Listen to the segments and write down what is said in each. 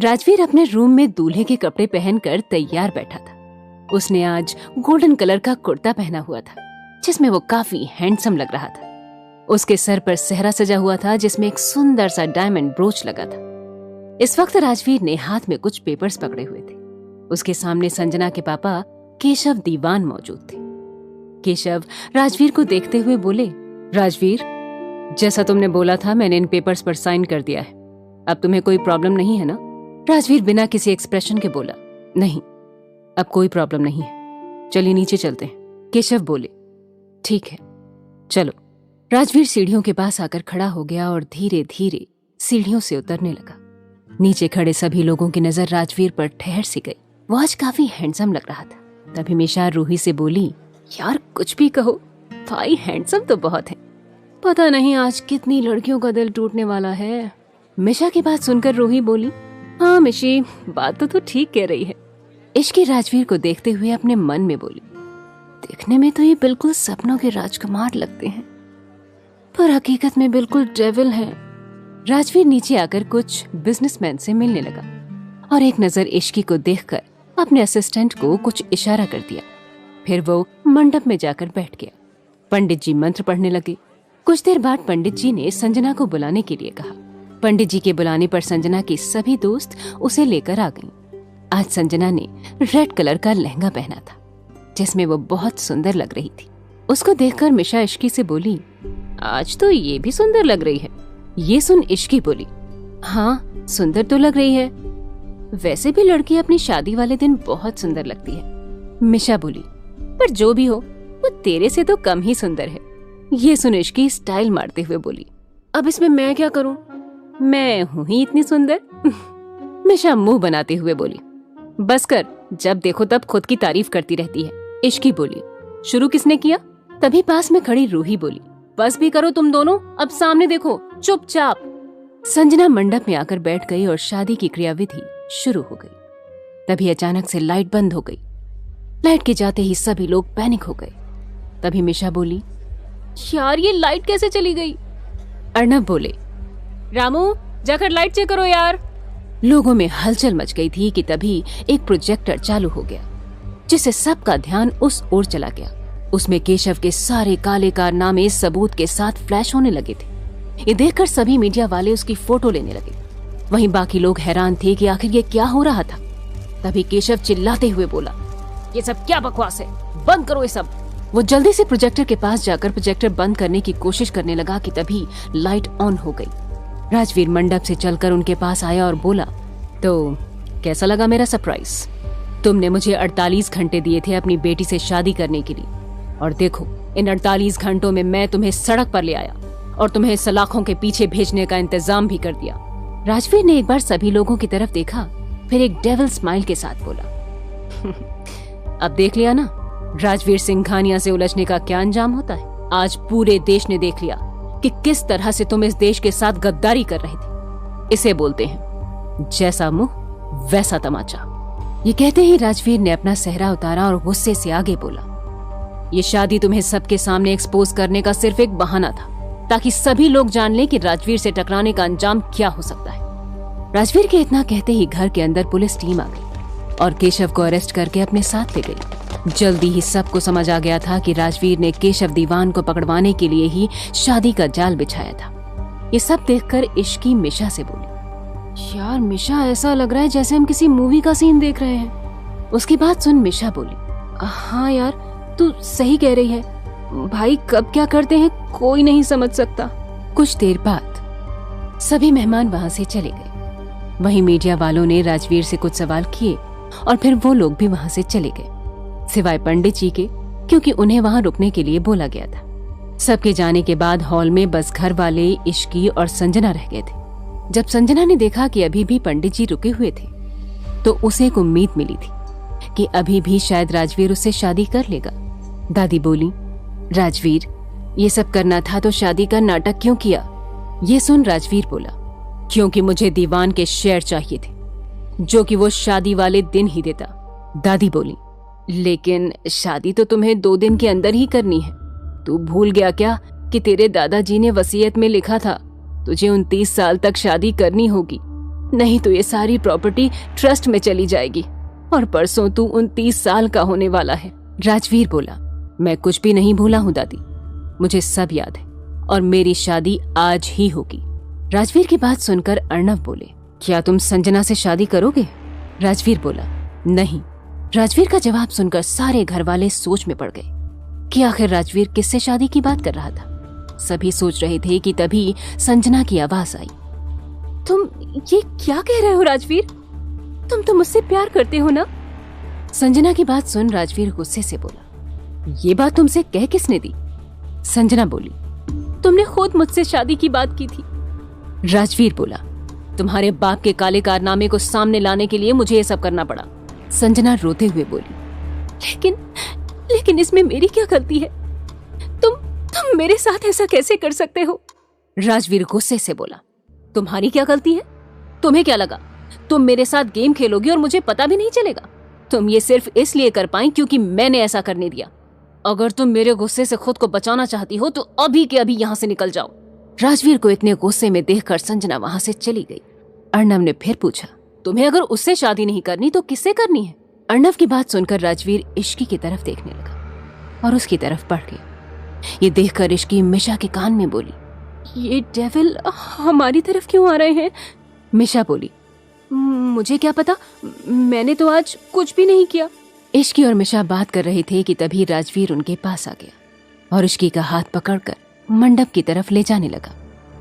राजवीर अपने रूम में दूल्हे के कपड़े पहनकर तैयार बैठा था। उसने आज गोल्डन कलर का कुर्ता पहना हुआ था जिसमें वो काफी हैंडसम लग रहा था। उसके सर पर सेहरा सजा हुआ था जिसमें एक सुंदर सा डायमंड ब्रोच लगा था। इस वक्त राजवीर ने हाथ में कुछ पेपर्स पकड़े हुए थे। उसके सामने संजना के पापा केशव दीवान मौजूद थे। केशव राजवीर को देखते हुए बोले, राजवीर, जैसा तुमने बोला था मैंने इन पेपर्स पर साइन कर दिया है। अब तुम्हें कोई प्रॉब्लम नहीं है ना? राजवीर बिना किसी एक्सप्रेशन के बोला, नहीं, अब कोई प्रॉब्लम नहीं है, चलिए नीचे चलते हैं। केशव बोले, ठीक है चलो। राजवीर सीढ़ियों के पास आकर खड़ा हो गया और धीरे धीरे सीढ़ियों से उतरने लगा। नीचे खड़े सभी लोगों की नजर राजवीर पर ठहर सी गई। वो आज काफी हैंडसम लग रहा था। तभी मिशा रूही से बोली, यार कुछ भी कहो, भाई हैंडसम तो बहुत है। पता नहीं आज कितनी लड़कियों का दिल टूटने वाला है। मिशा की बात सुनकर रूही बोली, हाँ मिशी, बात तो तू ठीक कह रही है। इश्की राजवीर को देखते हुए अपने मन में बोली, देखने में तो ये बिल्कुल सपनों के राजकुमार लगते हैं पर हकीकत में बिल्कुल डेविल हैं। राजवीर नीचे आकर कुछ बिजनेसमैन से मिलने लगा और एक नजर इश्की को देखकर अपने असिस्टेंट को कुछ इशारा कर दिया। फिर वो मंडप में जाकर बैठ गया। पंडित जी मंत्र पढ़ने लगे। कुछ देर बाद पंडित जी ने संजना को बुलाने के लिए कहा। पंडित जी के बुलाने पर संजना की सभी दोस्त उसे लेकर आ गईं। आज संजना ने रेड कलर का लहंगा पहना था जिसमें वो बहुत सुंदर लग रही थी। उसको देखकर मिशा इश्की से बोली, आज तो ये भी सुंदर लग रही है। ये सुन इश्की बोली, हाँ सुंदर तो लग रही है, वैसे भी लड़की अपनी शादी वाले दिन बहुत सुंदर लगती है। मिशा बोली, पर जो भी हो वो तेरे से तो कम ही सुंदर है। ये सुन इश्की स्टाइल मारते हुए बोली, अब इसमें मैं क्या करूं, मैं हूं ही इतनी सुंदर। मिशा मुंह बनाते हुए बोली, बस कर, जब देखो तब खुद की तारीफ करती रहती है। इश्की बोली, शुरू किसने किया? तभी पास में खड़ी रूही बोली, बस भी करो तुम दोनों, अब सामने देखो चुपचाप। संजना मंडप में आकर बैठ गई और शादी की क्रियाविधि शुरू हो गई। तभी अचानक से लाइट बंद हो गई। लाइट के जाते ही सभी लोग पैनिक हो गए। तभी मिशा बोली, यार ये लाइट कैसे चली गई? अर्नब बोले, रामू जाकर लाइट चेक करो यार। लोगों में हलचल मच गई थी कि तभी एक प्रोजेक्टर चालू हो गया जिससे सबका ध्यान उस ओर चला गया। उसमें केशव के सारे काले कारनामे सबूत के साथ फ्लैश होने लगे थे। ये देखकर सभी मीडिया वाले उसकी फोटो लेने लगे। वहीं बाकी लोग हैरान थे कि आखिर ये क्या हो रहा था। तभी केशव चिल्लाते हुए बोला, ये सब क्या बकवास है, बंद करो ये सब। वो जल्दी से प्रोजेक्टर के पास जाकर प्रोजेक्टर बंद करने की कोशिश करने लगा कि तभी लाइट ऑन हो गई। राजवीर मंडप से चलकर उनके पास आया और बोला, तो कैसा लगा मेरा सरप्राइज? तुमने मुझे 48 घंटे दिए थे अपनी बेटी से शादी करने के लिए, और देखो इन 48 घंटों में मैं तुम्हें सड़क पर ले आया और तुम्हें सलाखों के पीछे भेजने का इंतजाम भी कर दिया। राजवीर ने एक बार सभी लोगों की तरफ देखा, फिर एक डेविल स्माइल के साथ बोला, अब देख लिया ना राजवीर सिंघानिया से उलझने का क्या अंजाम होता है। आज पूरे देश ने देख लिया कि किस तरह से तुम इस देश के साथ गद्दारी कर रहे थे। इसे बोलते हैं जैसा मुंह वैसा तमाचा। ये कहते ही राजवीर ने अपना सेहरा उतारा और गुस्से से आगे बोला, ये शादी तुम्हें सबके सामने एक्सपोज करने का सिर्फ एक बहाना था ताकि सभी लोग जान लें कि राजवीर से टकराने का अंजाम क्या हो सकता है। राजवीर के इतना कहते ही घर के अंदर पुलिस टीम आ गई और केशव को अरेस्ट करके अपने साथ ले गई। जल्दी ही सबको समझ आ गया था कि राजवीर ने केशव दीवान को पकड़वाने के लिए ही शादी का जाल बिछाया था। ये सब देखकर इश्की मिशा से बोली, यार मिशा ऐसा लग रहा है जैसे हम किसी मूवी का सीन देख रहे हैं। उसकी बात सुन मिशा बोली, हाँ यार तू सही कह रही है, भाई कब क्या करते हैं कोई नहीं समझ सकता। कुछ देर बाद सभी मेहमान वहां से चले गए। वहीं मीडिया वालों ने राजवीर से कुछ सवाल किए और फिर वो लोग भी वहां से चले गए सिवाय पंडित जी के, क्योंकि उन्हें वहां रुकने के लिए बोला गया था। सबके जाने के बाद हॉल में बस घर वाले इश्की और संजना रह गए थे। जब संजना ने देखा कि अभी भी पंडित जी रुके हुए थे तो उसे एक उम्मीद मिली थी कि अभी भी शायद राजवीर उससे शादी कर लेगा। दादी बोली, राजवीर ये सब करना था तो शादी का नाटक क्यों किया? ये सुन राजवीर बोला, क्योंकि मुझे दीवान के शेयर चाहिए थे जो कि वो शादी वाले दिन ही देता। दादी बोली, लेकिन शादी तो तुम्हें 2 दिन के अंदर ही करनी है। तू भूल गया क्या कि तेरे दादाजी ने वसीयत में लिखा था तुझे 29 साल तक शादी करनी होगी। नहीं तो ये सारी प्रॉपर्टी ट्रस्ट में चली जाएगी और परसों तू 29 साल का होने वाला है। राजवीर बोला, मैं कुछ भी नहीं भूला हूं दादी, मुझे सब याद है और मेरी शादी आज ही होगी। राजवीर की बात सुनकर अर्णव बोले, क्या तुम संजना से शादी करोगे? राजवीर बोला, नहीं। राजवीर का जवाब सुनकर सारे घर वाले सोच में पड़ गए कि आखिर राजवीर किससे शादी की बात कर रहा था। सभी सोच रहे थे कि तभी संजना की आवाज आई, तुम ये क्या कह रहे हो राजवीर? तुम तो मुझसे प्यार करते हो ना? संजना की बात सुन राजवीर गुस्से से बोला, ये बात तुमसे कह किसने दी? संजना बोली, तुमने खुद मुझसे शादी की बात की थी। राजवीर बोला, तुम्हारे बाप के काले कारनामे को सामने लाने के लिए मुझे ये सब करना पड़ा। संजना रोते हुए बोली, लेकिन इसमें मेरी क्या गलती है? तुम मेरे साथ ऐसा कैसे कर सकते हो? राजवीर गुस्से से बोला, तुम्हारी क्या गलती है? तुम्हें क्या लगा तुम मेरे साथ गेम खेलोगी और मुझे पता भी नहीं चलेगा? तुम ये सिर्फ इसलिए कर पाई क्योंकि मैंने ऐसा करने दिया। अगर तुम मेरे गुस्से से खुद को बचाना चाहती हो तो अभी के अभी यहाँ से निकल जाओ। राजवीर को इतने गुस्से में देखकर संजना वहां से चली गई। अर्णव ने फिर पूछा, तुम्हें अगर उससे शादी नहीं करनी तो किससे करनी है? अर्णव की बात सुनकर राजवीर इश्की की तरफ देखने लगा और उसकी तरफ बढ़ गया। ये देखकर इश्की मिशा के कान में बोली, ये डेविल हमारी तरफ क्यों आ रहे हैं? मिशा बोली, मुझे क्या पता, मैंने तो आज कुछ भी नहीं किया। इश्की और मिशा बात कर रहे थे कि तभी राजवीर उनके पास आ गया और इश्की का हाथ पकड़कर मंडप की तरफ ले जाने लगा।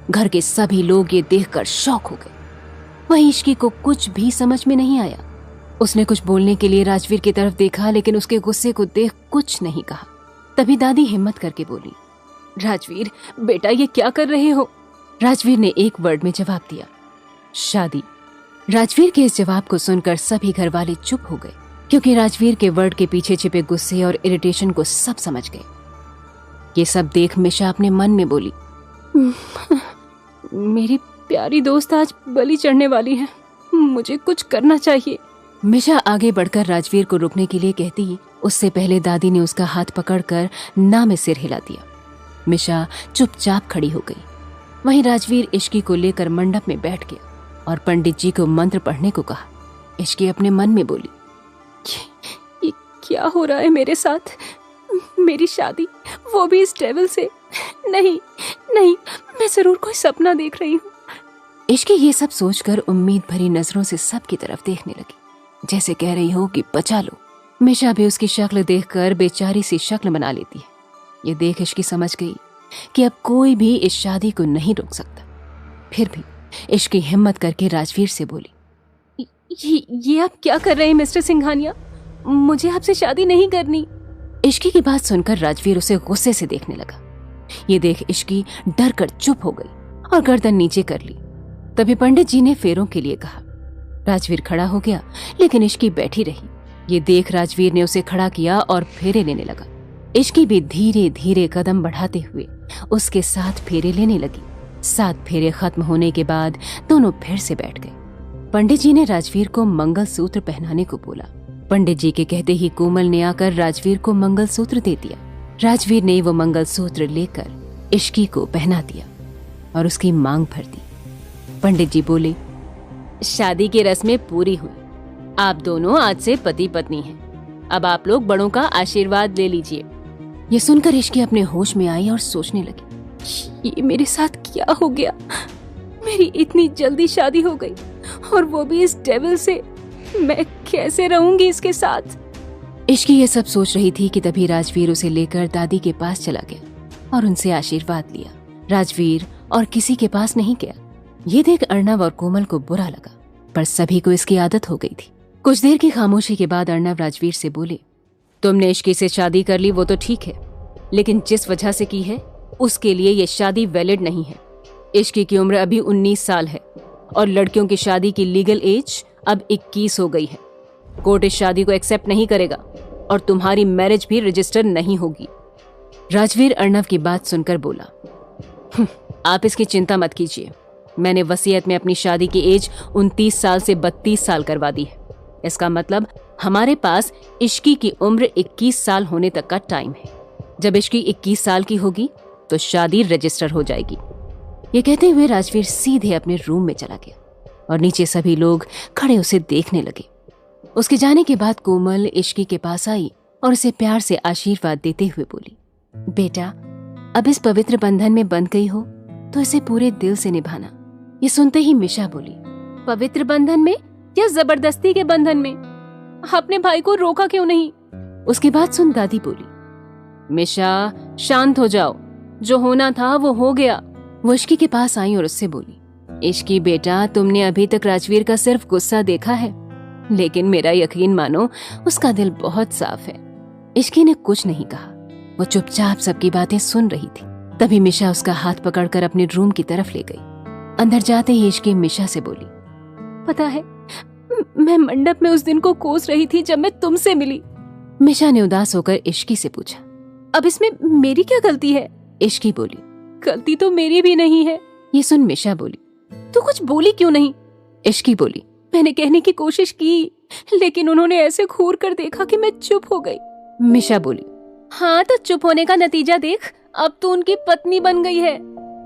घर के सभी लोग ये देखकर शॉक हो गए। वहीं इश्की को कुछ भी समझ में नहीं आया। उसने कुछ बोलने के लिए राजवीर की तरफ देखा, लेकिन उसके गुस्से को देख कुछ नहीं कहा। तभी दादी हिम्मत करके बोली, राजवीर बेटा ये क्या कर रहे हो? राजवीर ने एक वर्ड में जवाब दिया, शादी। राजवीर के इस जवाब को सुनकर सभी घर वाले चुप हो गए, क्योंकि राजवीर के वर्ड के पीछे छिपे गुस्से और इरिटेशन को सब समझ गए। ये सब देख मिशा अपने मन में बोली, मेरी प्यारी दोस्त आज बलि चढ़ने वाली है, मुझे कुछ करना चाहिए। मिशा आगे बढ़कर राजवीर को रुकने के लिए कहती, उससे पहले दादी ने उसका हाथ पकड़कर ना में सिर हिला दिया। मिशा चुपचाप खड़ी हो गई। वहीं राजवीर इश्की को लेकर मंडप में बैठ गया और पंडित जी को मंत्र पढ़ने को कहा। इश्की अपने मन में बोली, ये क्या हो रहा है मेरे साथ? मेरी शादी, वो भी इस डेविल से? नहीं, मैं जरूर कोई सपना देख रही हूँ। इश्की ये सब सोचकर उम्मीद भरी नजरों से सबकी तरफ देखने लगी, जैसे कह रही हो कि बचा लो। मिशा भी उसकी शक्ल देखकर बेचारी सी शक्ल बना लेती है। ये देख इश्की समझ गई कि अब कोई भी इस शादी को नहीं रोक सकता। फिर भी इश्की हिम्मत करके राजवीर से बोली, ये आप क्या कर रहे हैं मिस्टर सिंघानिया? मुझे आपसे शादी नहीं करनी। इश्की की बात सुनकर राजवीर उसे गुस्से से देखने लगा। ये देख इश्की डर कर चुप हो गई और गर्दन नीचे कर ली। तभी पंडित जी ने फेरों के लिए कहा। राजवीर खड़ा हो गया, लेकिन इश्की बैठी रही। ये देख राजवीर ने उसे खड़ा किया और फेरे लेने लगा। इश्की भी धीरे धीरे कदम बढ़ाते हुए उसके साथ फेरे लेने लगी। 7 फेरे खत्म होने के बाद दोनों फिर से बैठ गए। पंडित जी ने राजवीर को मंगलसूत्र पहनाने को बोला। पंडित जी के कहते ही कोमल ने आकर राजवीर को मंगलसूत्र दे दिया। राजवीर ने वो मंगलसूत्र लेकर इश्की को पहना दिया और उसकी मांग भर दी। पंडित जी बोले, शादी की रस्में पूरी हुई। आप दोनों आज से पति पत्नी हैं। अब आप लोग बड़ों का आशीर्वाद ले लीजिए। ये सुनकर इश्की अपने होश में आई और सोचने लगी, ये मेरे साथ क्या हो गया? मेरी इतनी जल्दी शादी हो गई और वो भी इस डेविल से। मैं कैसे रहूंगी इसके साथ? इश्की ये सब सोच रही थी कि तभी राजवीर उसे लेकर दादी के पास चला गया और उनसे आशीर्वाद लिया। राजवीर और किसी के पास नहीं गया। ये देख अर्णव और कोमल को बुरा लगा, पर सभी को इसकी आदत हो गई थी। कुछ देर की खामोशी के बाद अर्णव राजवीर से बोले, तुमने इश्की से शादी कर ली वो तो ठीक है, लेकिन जिस वजह से की है उसके लिए ये शादी वैलिड नहीं है। इश्की की उम्र अभी 19 साल है और लड़कियों की शादी की लीगल एज अब 21 हो गई है। कोर्ट इस शादी को एक्सेप्ट नहीं करेगा और तुम्हारी मैरिज भी रजिस्टर नहीं होगी। राजवीर अर्णव की बात सुनकर बोला, आप इसकी चिंता मत कीजिए। मैंने वसीयत में अपनी शादी की एज 29 साल से 32 साल करवा दी है। इसका मतलब हमारे पास इश्की की उम्र 21 साल होने तक का टाइम है। जब इश्की 21 साल की होगी तो शादी रजिस्टर हो जाएगी। ये कहते हुए राजवीर सीधे अपने रूम में चला गया और नीचे सभी लोग खड़े उसे देखने लगे। उसके जाने के बाद कोमल इश्की के पास आई और उसे प्यार से आशीर्वाद देते हुए बोली, बेटा, अब इस पवित्र बंधन में बंध गई हो तो इसे पूरे दिल से निभाना। ये सुनते ही मिशा बोली, पवित्र बंधन में या जबरदस्ती के बंधन में? अपने भाई को रोका क्यों नहीं? उसकी बात सुन दादी बोली, मिशा, शांत हो जाओ, जो होना था वो हो गया। वो इश्की के पास आई और उससे बोली, इश्की बेटा, तुमने अभी तक राजवीर का सिर्फ गुस्सा देखा है, लेकिन मेरा यकीन मानो, उसका दिल बहुत साफ है। इश्की ने कुछ नहीं कहा, वो चुपचाप सबकी बातें सुन रही थी। तभी मिशा उसका हाथ पकड़कर अपने रूम की तरफ ले गई। अंदर जाते ही इश्की मिशा से बोली, पता है, मैं मंडप में उस दिन को कोस रही थी जब मैं तुमसे मिली। मिशा ने उदास होकर इश्की से पूछा, अब इसमें मेरी क्या गलती है? इश्की बोली, गलती तो मेरी भी नहीं है। ये सुन मिशा बोली, तू कुछ बोली क्यों नहीं? इश्की बोली, मैंने कहने की कोशिश की, लेकिन उन्होंने ऐसे घूर कर देखा कि मैं चुप हो गई। मिशा बोली, हाँ तो चुप होने का नतीजा देख, अब तो उनकी पत्नी बन गई है।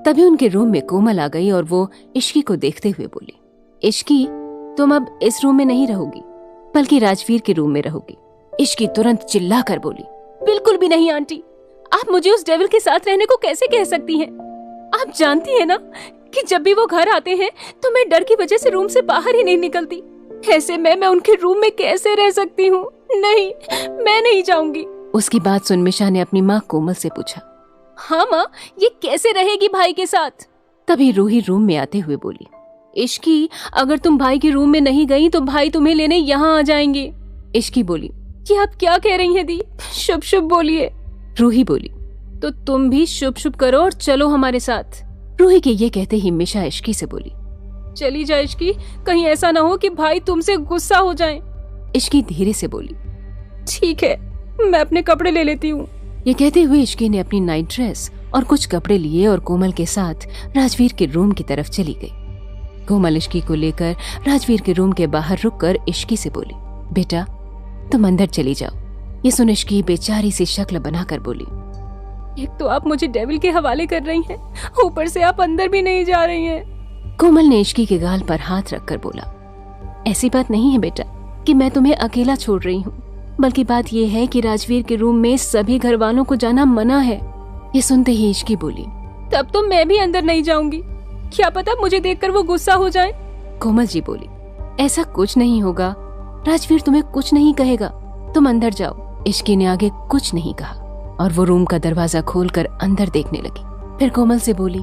तभी उनके रूम में कोमल आ गई और वो इश्की को देखते हुए बोली, इश्की, तुम अब इस रूम में नहीं रहोगी, बल्कि राजवीर के रूम में रहोगी। इश्की तुरंत चिल्ला कर बोली, बिल्कुल भी नहीं आंटी, आप मुझे उस डेविल के साथ रहने को कैसे कह सकती हैं? आप जानती हैं ना कि जब भी वो घर आते हैं तो मैं डर की वजह से रूम से बाहर ही नहीं निकलती। ऐसे मैं उनके रूम में कैसे रह सकती हूँ? नहीं, मैं नहीं जाऊंगी। उसकी बात सुन मिशा ने अपनी माँ कोमल से पूछा, हाँ माँ, ये कैसे रहेगी भाई के साथ? तभी रूही रूम में आते हुए बोली, इश्की, अगर तुम भाई के रूम में नहीं गई तो भाई तुम्हें लेने यहाँ आ जाएंगे। इश्की बोली, ये आप क्या कह रही हैं दी? शुभ शुभ बोलिए। रूही बोली, तो तुम भी शुभ शुभ करो और चलो हमारे साथ। रूही के ये कहते ही मिशा इश्की से बोली, चली जा इश्की, कहीं ऐसा ना हो कि भाई तुमसे गुस्सा हो जाएं। इश्की धीरे से बोली, ठीक है, मैं अपने कपड़े ले लेती हूँ। ये कहते हुए इश्की ने अपनी नाइट ड्रेस और कुछ कपड़े लिए और कोमल के साथ राजवीर के रूम की तरफ चली गई। कोमल इश्की को लेकर राजवीर के रूम के बाहर रुककर इश्की से बोली, बेटा, तुम अंदर चली जाओ। ये सुन इश्की बेचारी सी शक्ल बनाकर बोली, एक तो आप मुझे डेविल के हवाले कर रही हैं, ऊपर से आप अंदर भी नहीं जा रही हैं। कोमल ने इश्की के गाल पर हाथ रखकर बोला, ऐसी बात नहीं है बेटा कि मैं तुम्हें अकेला छोड़ रही हूँ, बल्कि बात यह है कि राजवीर के रूम में सभी घर वालों को जाना मना है। ये सुनते ही इश्की बोली, तब तो मैं भी अंदर नहीं जाऊंगी, क्या पता मुझे देखकर वो गुस्सा हो जाए। कोमल जी बोली, ऐसा कुछ नहीं होगा, राजवीर तुम्हें कुछ नहीं कहेगा, तुम अंदर जाओ। इश्की ने आगे कुछ नहीं कहा और वो रूम का दरवाजा खोलकर अंदर देखने लगी। फिर कोमल से बोली,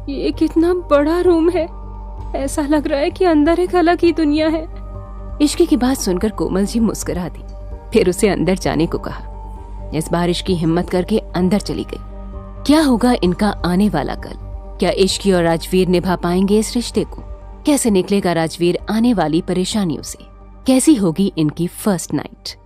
ये कितना बड़ा रूम है, ऐसा लग रहा है कि अंदर एक अलग ही दुनिया है। इश्की की बात सुनकर कोमल जी मुस्कुरा दी, फिर उसे अंदर जाने को कहा। इस बार इश्की हिम्मत करके अंदर चली गई। क्या होगा इनका आने वाला कल? क्या इश्की और राजवीर निभा पाएंगे इस रिश्ते को? कैसे निकलेगा राजवीर आने वाली परेशानियों से? कैसी होगी इनकी फर्स्ट नाइट?